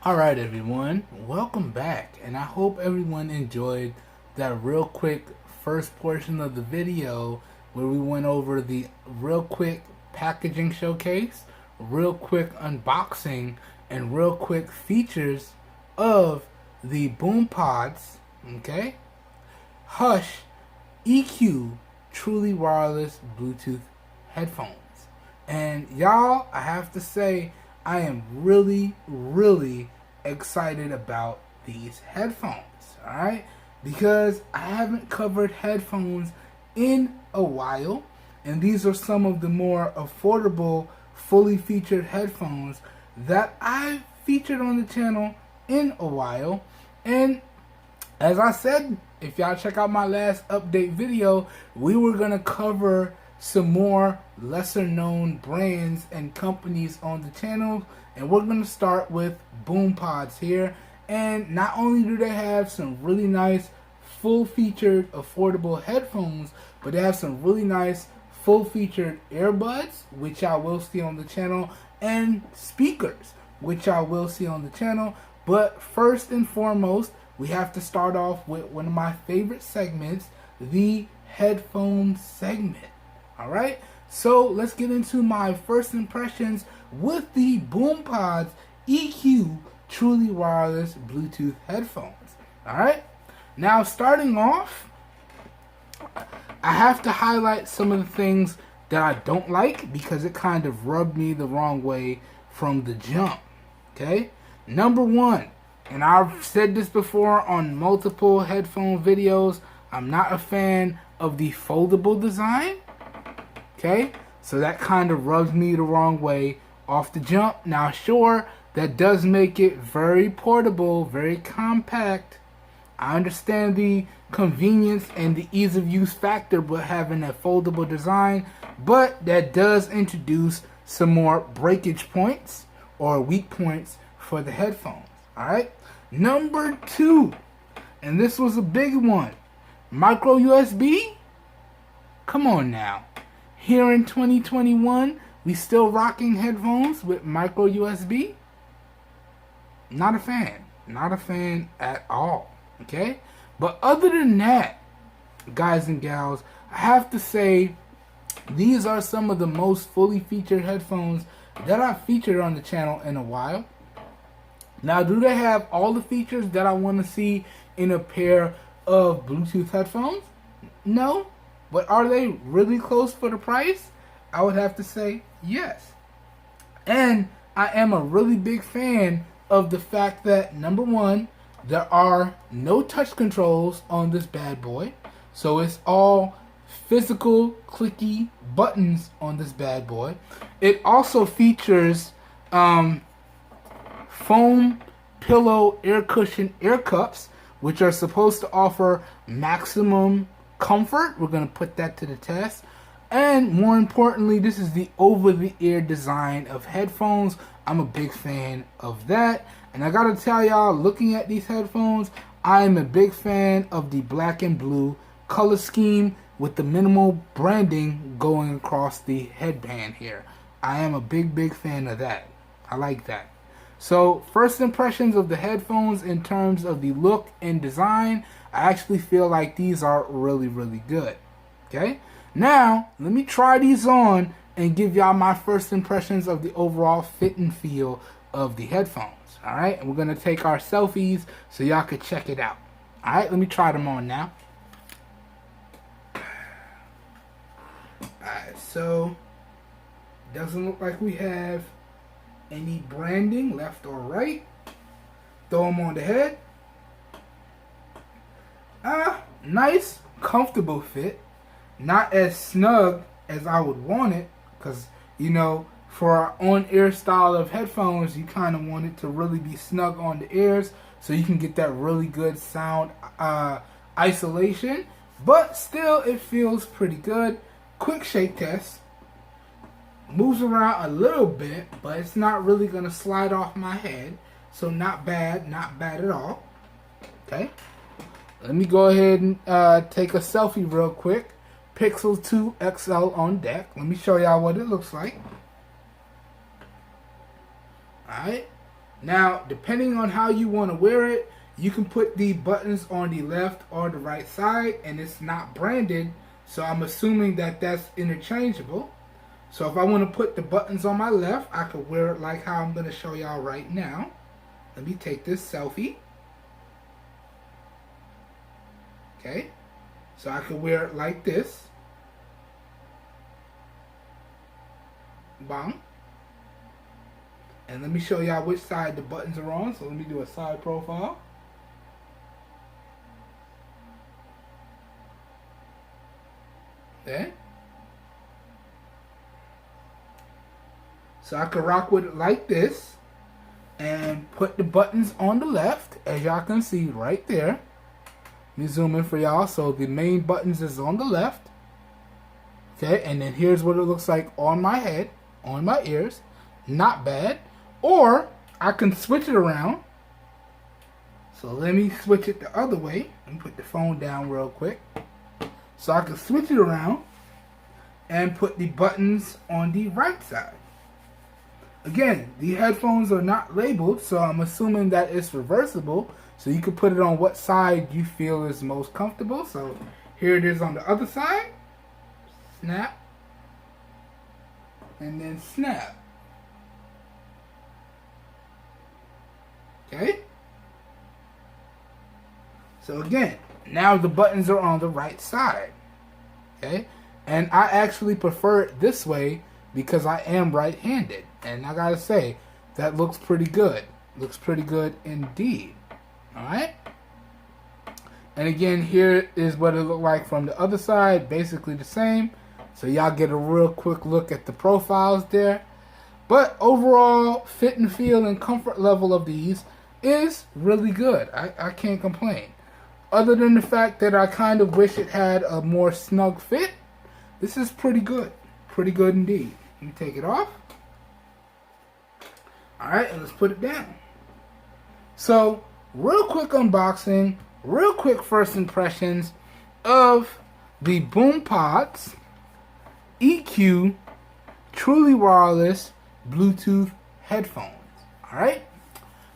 Alright everyone, welcome back, and I hope everyone enjoyed that real quick first portion of the video where we went over the real quick packaging showcase, real quick unboxing, and real quick features of the Boompods, okay? Hush EQ truly wireless Bluetooth headphones. And y'all, I have to say, I am really excited about these headphones, alright? Because I haven't covered headphones in a while, and these are some of the more affordable, fully featured headphones that I've featured on the channel in a while. And as I said, if y'all check out my last update video, we were going to cover some more lesser known brands and companies on the channel, and we're going to start with Boompods here. And not only do they have some really nice full featured affordable headphones, but they have some really nice full featured earbuds, which I will see on the channel, and speakers, which I will see on the channel. But first and foremost, we have to start off with one of my favorite segments, the headphone segment. Alright, so let's get into my first impressions with the Boompods EQ truly wireless Bluetooth headphones. Alright, now starting off, I have to highlight some of the things that I don't like because it kind of rubbed me the wrong way from the jump. Okay, number one, and I've said this before on multiple headphone videos, I'm not a fan of the foldable design. Okay, so that kind of rubs me the wrong way off the jump. Now sure, that does make it very portable, very compact. I understand the convenience and the ease of use factor with having a foldable design, but that does introduce some more breakage points or weak points for the headphones. Alright, number two, and this was a big one, micro USB. Come on now. Here in 2021, we still rocking headphones with micro USB? Not a fan. Not a fan at all. Okay? But other than that, guys and gals, I have to say these are some of the most fully featured headphones that I've featured on the channel in a while. Now, do they have all the features that I want to see in a pair of Bluetooth headphones? No. But are they really close for the price? I would have to say yes. And I am a really big fan of the fact that, number one, there are no touch controls on this bad boy. So it's all physical clicky buttons on this bad boy. It also features foam pillow air cushion ear cups, which are supposed to offer maximum comfort. We're going to put that to the test. And more importantly, this is the over-the-ear design of headphones. I'm a big fan of that. And I gotta tell y'all, looking at these headphones, I'm a big fan of the black and blue color scheme with the minimal branding going across the headband here. I am a big fan of that. I like that. So first impressions of the headphones in terms of the look and design, I actually feel like these are really good. Okay, now let me try these on and give y'all my first impressions of the overall fit and feel of the headphones. Alright, and we're going to take our selfies so y'all can check it out. Alright, let me try them on now. Alright, so doesn't look like we have any branding left or right. Throw them on the head. Nice, comfortable fit. Not as snug as I would want it, because, you know, for our on-ear style of headphones, you kind of want it to really be snug on the ears so you can get that really good sound isolation. But still, it feels pretty good. Quick shake test. Moves around a little bit, but it's not really going to slide off my head. So not bad at all. Okay. Let me go ahead and take a selfie real quick. Pixel 2 XL on deck. Let me show y'all what it looks like. Alright. Now, depending on how you want to wear it, you can put the buttons on the left or the right side, and it's not branded, so I'm assuming that that's interchangeable. So if I want to put the buttons on my left, I could wear it like how I'm going to show y'all right now. Let me take this selfie. Okay, so I could wear it like this. Bang. And let me show y'all which side the buttons are on. So let me do a side profile. Okay. So I could rock with it like this and put the buttons on the left, as y'all can see right there. Let me zoom in for y'all. So the main buttons is on the left. Okay, and then here's what it looks like on my head, on my ears. Not bad. Or I can switch it around. So let me switch it the other way. Let me put the phone down real quick. So I can switch it around and put the buttons on the right side. Again, the headphones are not labeled, so I'm assuming that it's reversible. So you can put it on what side you feel is most comfortable. So here it is on the other side. Snap. And then snap. Okay. So again, now the buttons are on the right side. Okay. And I actually prefer it this way because I am right-handed. And I gotta say, that looks pretty good. Looks pretty good indeed. Alright. And again, here is what it looked like from the other side. Basically the same. So y'all get a real quick look at the profiles there. But overall, fit and feel and comfort level of these is really good. I can't complain. Other than the fact that I kind of wish it had a more snug fit, this is pretty good. Pretty good indeed. Let me take it off. Alright, and let's put it down. So, real quick unboxing, real quick first impressions of the Boompods EQ Truly Wireless Bluetooth headphones. Alright?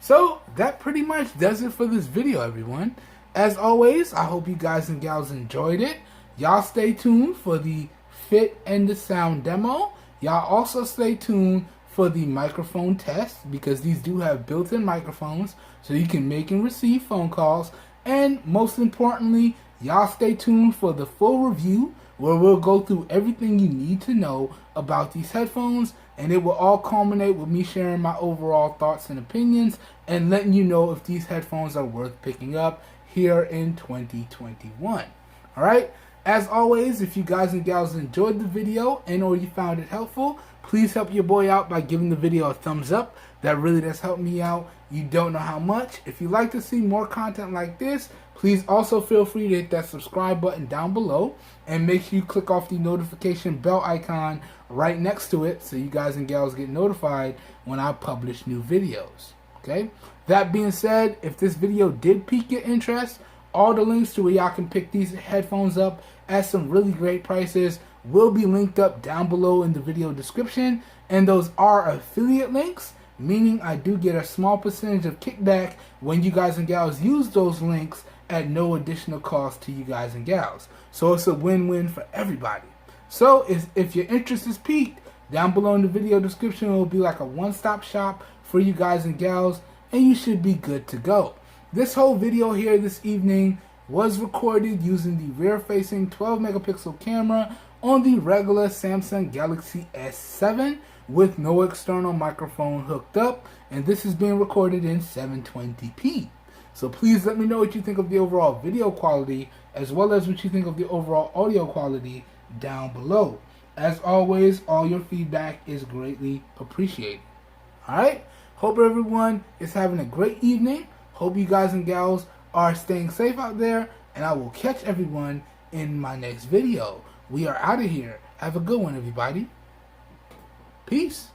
So, that pretty much does it for this video, everyone. As always, I hope you guys and gals enjoyed it. Y'all stay tuned for the fit and the sound demo. Y'all also stay tuned for the microphone test, because these do have built-in microphones so you can make and receive phone calls. And most importantly, y'all stay tuned for the full review, where we'll go through everything you need to know about these headphones, and it will all culminate with me sharing my overall thoughts and opinions and letting you know if these headphones are worth picking up here in 2021. Alright, as always, if you guys and gals enjoyed the video and or you found it helpful, please help your boy out by giving the video a thumbs up. That really does help me out. You don't know how much. If you'd like to see more content like this, please also feel free to hit that subscribe button down below and make sure you click off the notification bell icon right next to it so you guys and gals get notified when I publish new videos. Okay? That being said, if this video did pique your interest, all the links to where y'all can pick these headphones up at some really great prices will be linked up down below in the video description, and those are affiliate links, meaning I do get a small percentage of kickback when you guys and gals use those links at no additional cost to you guys and gals. So it's a win-win for everybody. So if your interest is piqued, down below in the video description will be like a one-stop shop for you guys and gals, and you should be good to go. This whole video here this evening was recorded using the rear-facing 12 megapixel camera on the regular Samsung Galaxy S7 with no external microphone hooked up, and this is being recorded in 720p. So please let me know what you think of the overall video quality, as well as what you think of the overall audio quality down below. As always, all your feedback is greatly appreciated. Alright, hope everyone is having a great evening. Hope you guys and gals are staying safe out there, and I will catch everyone in my next video. We are out of here. Have a good one, everybody. Peace.